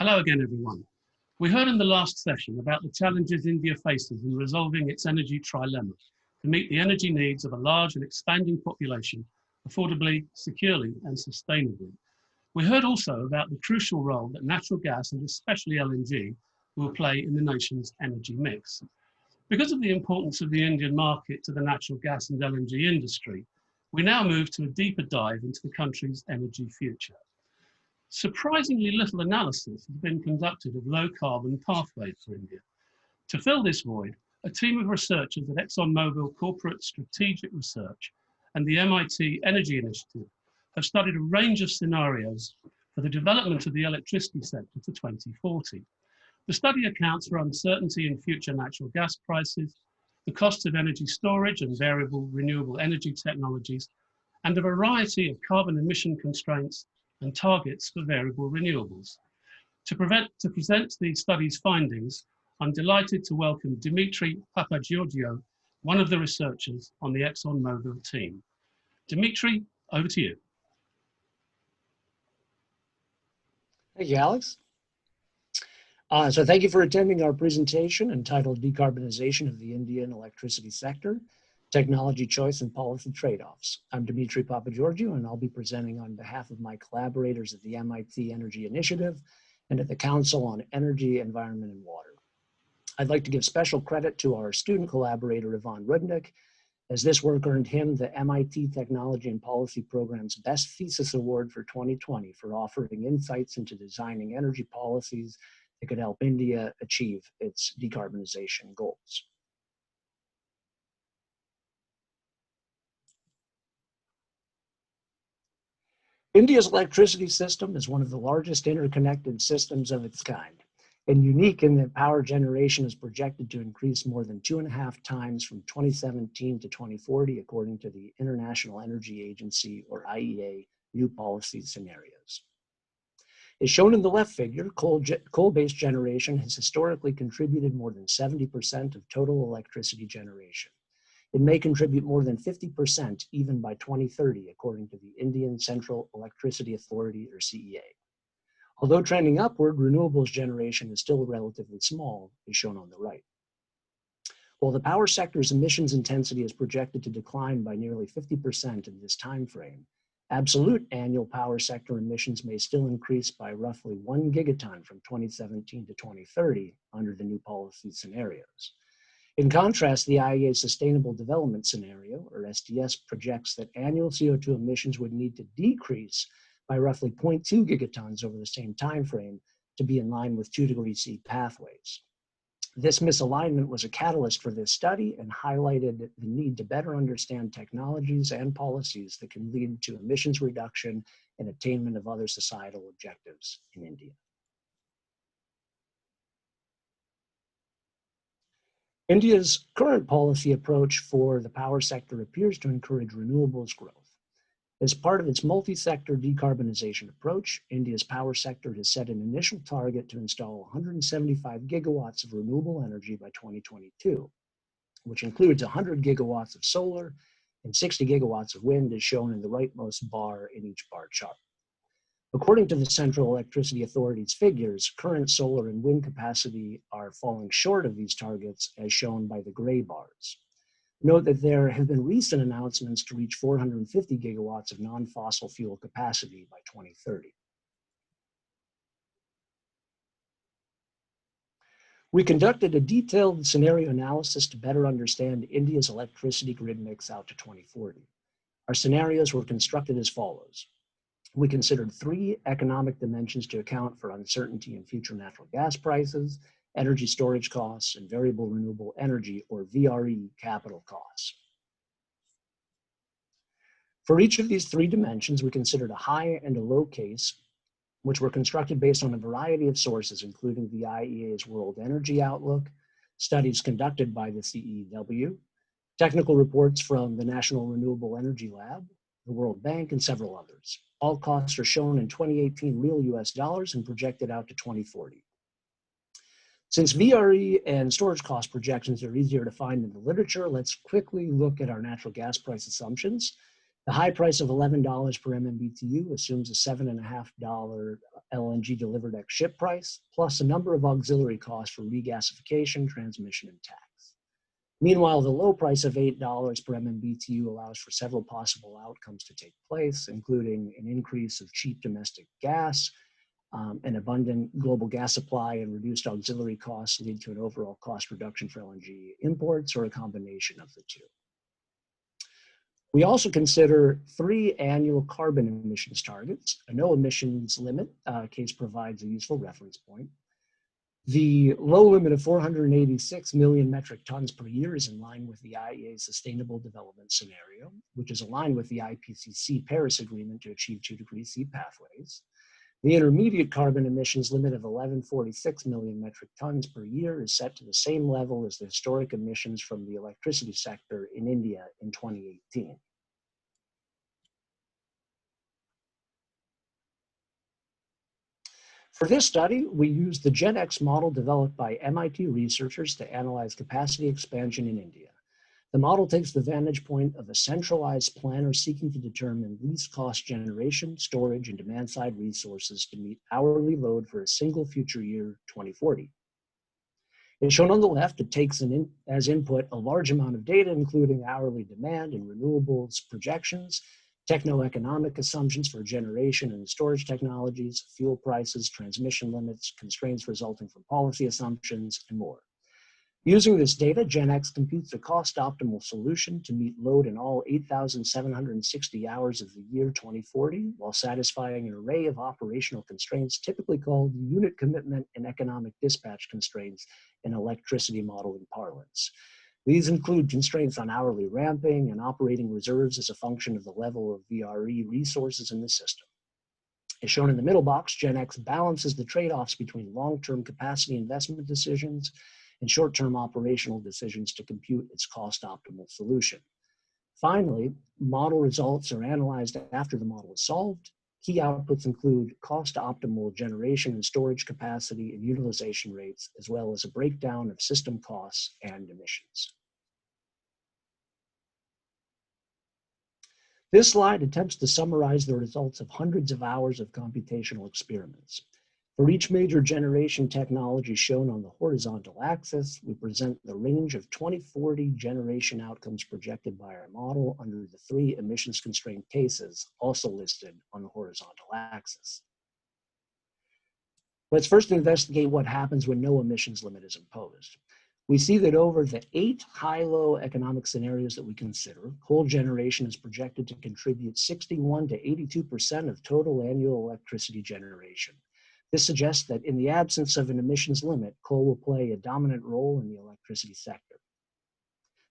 Hello again, everyone. We heard in the last session about the challenges India faces in resolving its energy trilemma to meet the energy needs of a large and expanding population affordably, securely, and sustainably. We heard also about the crucial role that natural gas, and especially LNG, will play in the nation's energy mix. Because of the importance of the Indian market to the natural gas and LNG industry, we now move to a deeper dive into the country's energy future. Surprisingly little analysis has been conducted of low-carbon pathways for India. To fill this void, a team of researchers at ExxonMobil Corporate Strategic Research and the MIT Energy Initiative have studied a range of scenarios for the development of the electricity sector to 2040. The study accounts for uncertainty in future natural gas prices, the cost of energy storage and variable renewable energy technologies, and a variety of carbon emission constraints and targets for variable renewables. To present the study's findings, I'm delighted to welcome Dimitri Papageorgiou, one of the researchers on the ExxonMobil team. Dimitri, over to you. Thank you, Alex. So thank you for attending our presentation entitled Decarbonisation of the Indian Electricity Sector, Technology Choice and Policy Trade-offs. I'm Dimitri Papageorgiou, and I'll be presenting on behalf of my collaborators at the MIT Energy Initiative and at the Council on Energy, Environment, and Water. I'd like to give special credit to our student collaborator, Ivan Rudnick, as this work earned him the MIT Technology and Policy Program's Best Thesis Award for 2020 for offering insights into designing energy policies that could help India achieve its decarbonization goals. India's electricity system is one of the largest interconnected systems of its kind, and unique in that power generation is projected to increase more than 2.5 times from 2017 to 2040, according to the International Energy Agency, or IEA, new policy scenarios. As shown in the left figure, coal-based generation has historically contributed more than 70% of total electricity generation. It may contribute more than 50% even by 2030, according to the Indian Central Electricity Authority, or CEA. Although trending upward, renewables generation is still relatively small, as shown on the right. While the power sector's emissions intensity is projected to decline by nearly 50% in this time frame, absolute annual power sector emissions may still increase by roughly 1 gigaton from 2017 to 2030 under the new policy scenarios. In contrast, the IEA Sustainable Development Scenario, or SDS, projects that annual CO2 emissions would need to decrease by roughly 0.2 gigatons over the same time frame to be in line with 2°C pathways. This misalignment was a catalyst for this study and highlighted the need to better understand technologies and policies that can lead to emissions reduction and attainment of other societal objectives in India. India's current policy approach for the power sector appears to encourage renewables growth. As part of its multi-sector decarbonization approach, India's power sector has set an initial target to install 175 gigawatts of renewable energy by 2022, which includes 100 gigawatts of solar and 60 gigawatts of wind, as shown in the rightmost bar in each bar chart. According to the Central Electricity Authority's figures, current solar and wind capacity are falling short of these targets, as shown by the gray bars. Note that there have been recent announcements to reach 450 gigawatts of non-fossil fuel capacity by 2030. We conducted a detailed scenario analysis to better understand India's electricity grid mix out to 2040. Our scenarios were constructed as follows. We considered 3 economic dimensions to account for uncertainty in future natural gas prices, energy storage costs, and variable renewable energy, or VRE, capital costs. For each of these 3 dimensions, we considered a high and a low case, which were constructed based on a variety of sources, including the IEA's World Energy Outlook, studies conducted by the CEW, technical reports from the National Renewable Energy Lab, the World Bank, and several others. All costs are shown in 2018 real US dollars and projected out to 2040. Since VRE and storage cost projections are easier to find in the literature, let's quickly look at our natural gas price assumptions. The high price of $11 per MMBTU assumes a $7.50 LNG delivered ex ship price, plus a number of auxiliary costs for regasification, transmission, and tax. Meanwhile, the low price of $8 per MMBTU allows for several possible outcomes to take place, including an increase of cheap domestic gas, an abundant global gas supply, and reduced auxiliary costs lead to an overall cost reduction for LNG imports, or a combination of the two. We also consider 3 annual carbon emissions targets. A no emissions limit case provides a useful reference point. The low limit of 486 million metric tons per year is in line with the IEA's Sustainable Development Scenario, which is aligned with the IPCC Paris Agreement to achieve 2°C pathways. The intermediate carbon emissions limit of 1146 million metric tons per year is set to the same level as the historic emissions from the electricity sector in India in 2018. For this study, we used the GenX model developed by MIT researchers to analyze capacity expansion in India. The model takes the vantage point of a centralized planner seeking to determine least cost generation, storage, and demand-side resources to meet hourly load for a single future year, 2040. As shown on the left, it takes as input a large amount of data, including hourly demand and renewables projections, techno-economic assumptions for generation and storage technologies, fuel prices, transmission limits, constraints resulting from policy assumptions, and more. Using this data, GenX computes a cost-optimal solution to meet load in all 8,760 hours of the year 2040, while satisfying an array of operational constraints typically called unit commitment and economic dispatch constraints in electricity modeling parlance. These include constraints on hourly ramping and operating reserves as a function of the level of VRE resources in the system. As shown in the middle box, GenX balances the trade-offs between long-term capacity investment decisions and short-term operational decisions to compute its cost-optimal solution. Finally, model results are analyzed after the model is solved. Key outputs include cost-optimal generation and storage capacity and utilization rates, as well as a breakdown of system costs and emissions. This slide attempts to summarize the results of hundreds of hours of computational experiments. For each major generation technology shown on the horizontal axis, we present the range of 2040 generation outcomes projected by our model under the 3 emissions-constrained cases, also listed on the horizontal axis. Let's first investigate what happens when no emissions limit is imposed. We see that over the 8 high-low economic scenarios that we consider, coal generation is projected to contribute 61 to 82% of total annual electricity generation. This suggests that in the absence of an emissions limit, coal will play a dominant role in the electricity sector.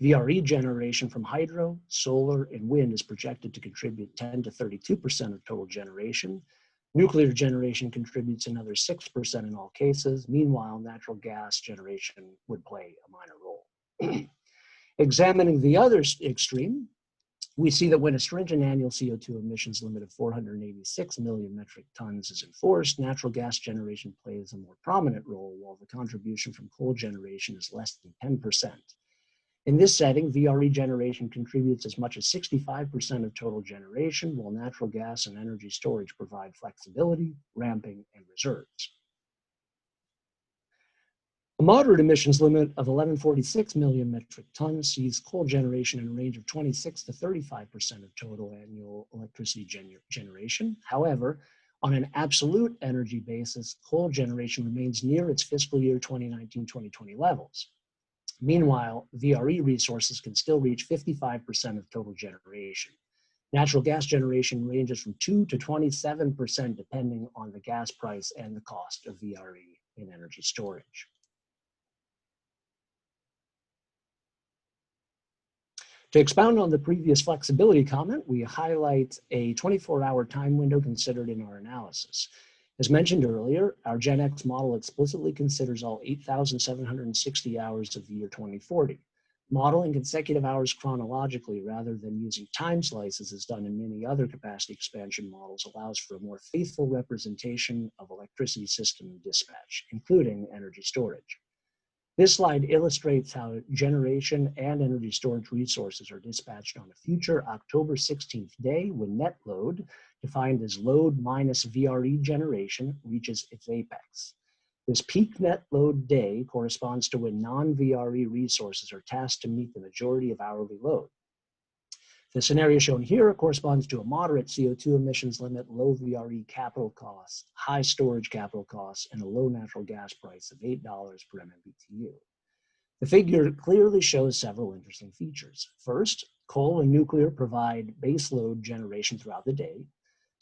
VRE generation from hydro, solar, and wind is projected to contribute 10 to 32% of total generation. Nuclear generation contributes another 6% in all cases. Meanwhile, natural gas generation would play a minor role. Examining the other extreme, we see that when a stringent annual CO2 emissions limit of 486 million metric tons is enforced, natural gas generation plays a more prominent role, while the contribution from coal generation is less than 10%. In this setting, VRE generation contributes as much as 65% of total generation, while natural gas and energy storage provide flexibility, ramping, and reserves. A moderate emissions limit of 1146 million metric tons sees coal generation in a range of 26 to 35% of total annual electricity generation. However, on an absolute energy basis, coal generation remains near its fiscal year 2019-2020 levels. Meanwhile, VRE resources can still reach 55% of total generation. Natural gas generation ranges from 2 to 27% depending on the gas price and the cost of VRE in energy storage. To expound on the previous flexibility comment, we highlight a 24-hour time window considered in our analysis. As mentioned earlier, our GenX model explicitly considers all 8,760 hours of the year 2040. Modeling consecutive hours chronologically rather than using time slices as done in many other capacity expansion models allows for a more faithful representation of electricity system dispatch, including energy storage. This slide illustrates how generation and energy storage resources are dispatched on a future October 16th day when net load, defined as load minus VRE generation, reaches its apex. This peak net load day corresponds to when non-VRE resources are tasked to meet the majority of hourly load. The scenario shown here corresponds to a moderate CO2 emissions limit, low VRE capital costs, high storage capital costs, and a low natural gas price of $8 per MMBTU. The figure clearly shows several interesting features. First, coal and nuclear provide base load generation throughout the day.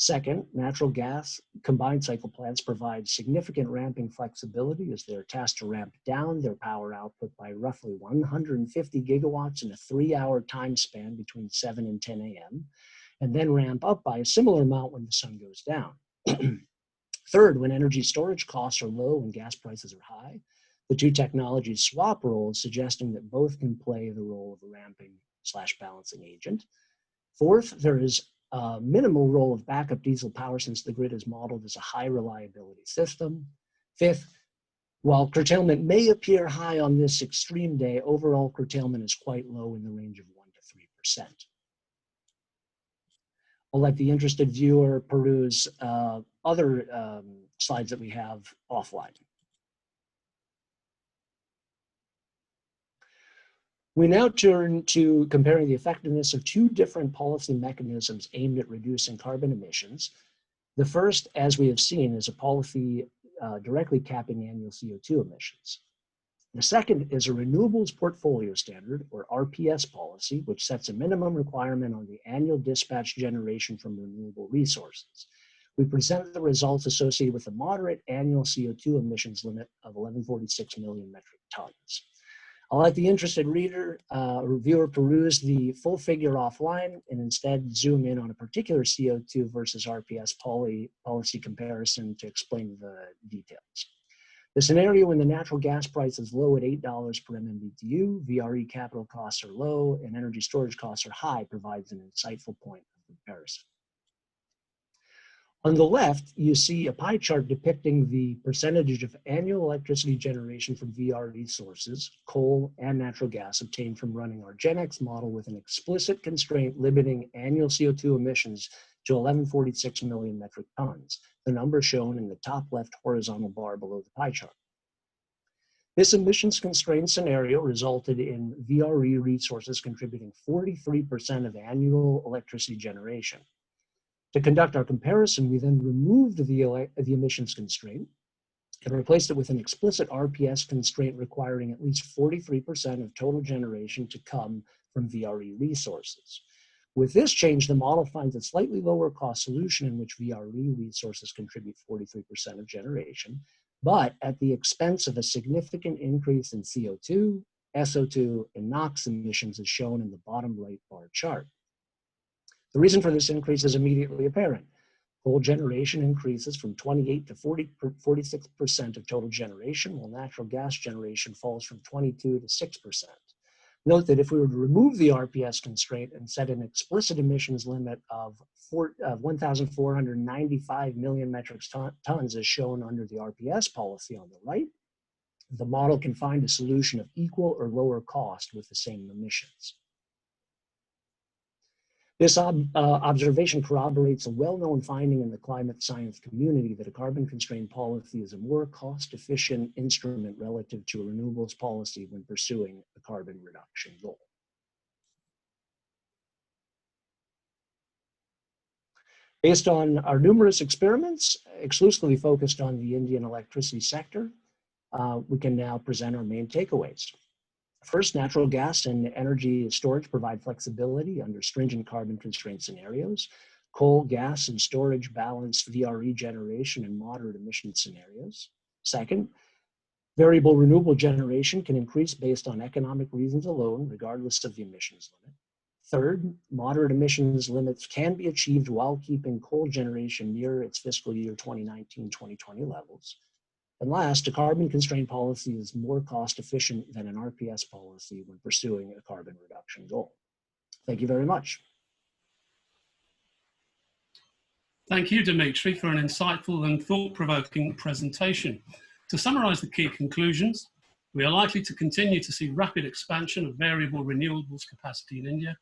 Second, natural gas combined cycle plants provide significant ramping flexibility as they're tasked to ramp down their power output by roughly 150 gigawatts in a 3-hour time span between 7 and 10 a.m., and then ramp up by a similar amount when the sun goes down. Third, when energy storage costs are low and gas prices are high, the two technologies swap roles, suggesting that both can play the role of a ramping/balancing agent. Fourth, there is a minimal role of backup diesel power since the grid is modeled as a high reliability system. Fifth, while curtailment may appear high on this extreme day, overall curtailment is quite low in the range of 1 to 3%. I'll let the interested viewer peruse other slides that we have offline. We now turn to comparing the effectiveness of two different policy mechanisms aimed at reducing carbon emissions. The first, as we have seen, is a policy directly capping annual CO2 emissions. The second is a renewables portfolio standard, or RPS policy, which sets a minimum requirement on the annual dispatch generation from renewable resources. We present the results associated with a moderate annual CO2 emissions limit of 1146 million metric tons. I'll let the interested reader or viewer peruse the full figure offline and instead zoom in on a particular CO2 versus RPS policy comparison to explain the details. The scenario when the natural gas price is low at $8 per MMBTU, VRE capital costs are low, and energy storage costs are high provides an insightful point of comparison. On the left, you see a pie chart depicting the percentage of annual electricity generation from VRE sources, coal and natural gas, obtained from running our GenX model with an explicit constraint limiting annual CO2 emissions to 1146 million metric tons, the number shown in the top left horizontal bar below the pie chart. This emissions constraint scenario resulted in VRE resources contributing 43% of annual electricity generation. To conduct our comparison, we then removed the emissions constraint and replaced it with an explicit RPS constraint requiring at least 43% of total generation to come from VRE resources. With this change, the model finds a slightly lower cost solution in which VRE resources contribute 43% of generation, but at the expense of a significant increase in CO2, SO2, and NOx emissions as shown in the bottom right bar chart. The reason for this increase is immediately apparent. Coal generation increases from 28 to 46% of total generation, while natural gas generation falls from 22 to 6%. Note that if we were to remove the RPS constraint and set an explicit emissions limit of 1,495 million metric tons as shown under the RPS policy on the right, the model can find a solution of equal or lower cost with the same emissions. This observation corroborates a well-known finding in the climate science community that a carbon-constrained policy is a more cost-efficient instrument relative to a renewables policy when pursuing a carbon reduction goal. Based on our numerous experiments, exclusively focused on the Indian electricity sector, we can now present our main takeaways. First, natural gas and energy storage provide flexibility under stringent carbon constraint scenarios. Coal, gas, and storage balance VRE generation in moderate emission scenarios. Second, variable renewable generation can increase based on economic reasons alone, regardless of the emissions limit. Third, moderate emissions limits can be achieved while keeping coal generation near its fiscal year 2019-2020 levels. And last, a carbon-constrained policy is more cost-efficient than an RPS policy when pursuing a carbon reduction goal. Thank you very much. Thank you, Dimitri, for an insightful and thought-provoking presentation. To summarize the key conclusions, We are likely to continue to see rapid expansion of variable renewables capacity in India,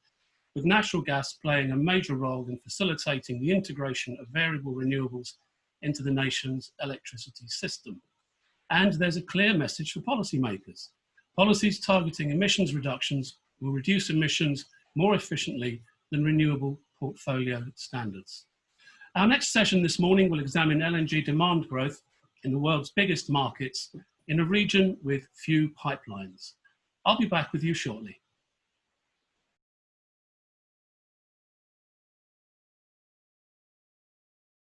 with natural gas playing a major role in facilitating the integration of variable renewables into the nation's electricity system. And there's a clear message for policymakers. Policies targeting emissions reductions will reduce emissions more efficiently than renewable portfolio standards. Our next session this morning will examine LNG demand growth in the world's biggest markets in a region with few pipelines. I'll be back with you shortly.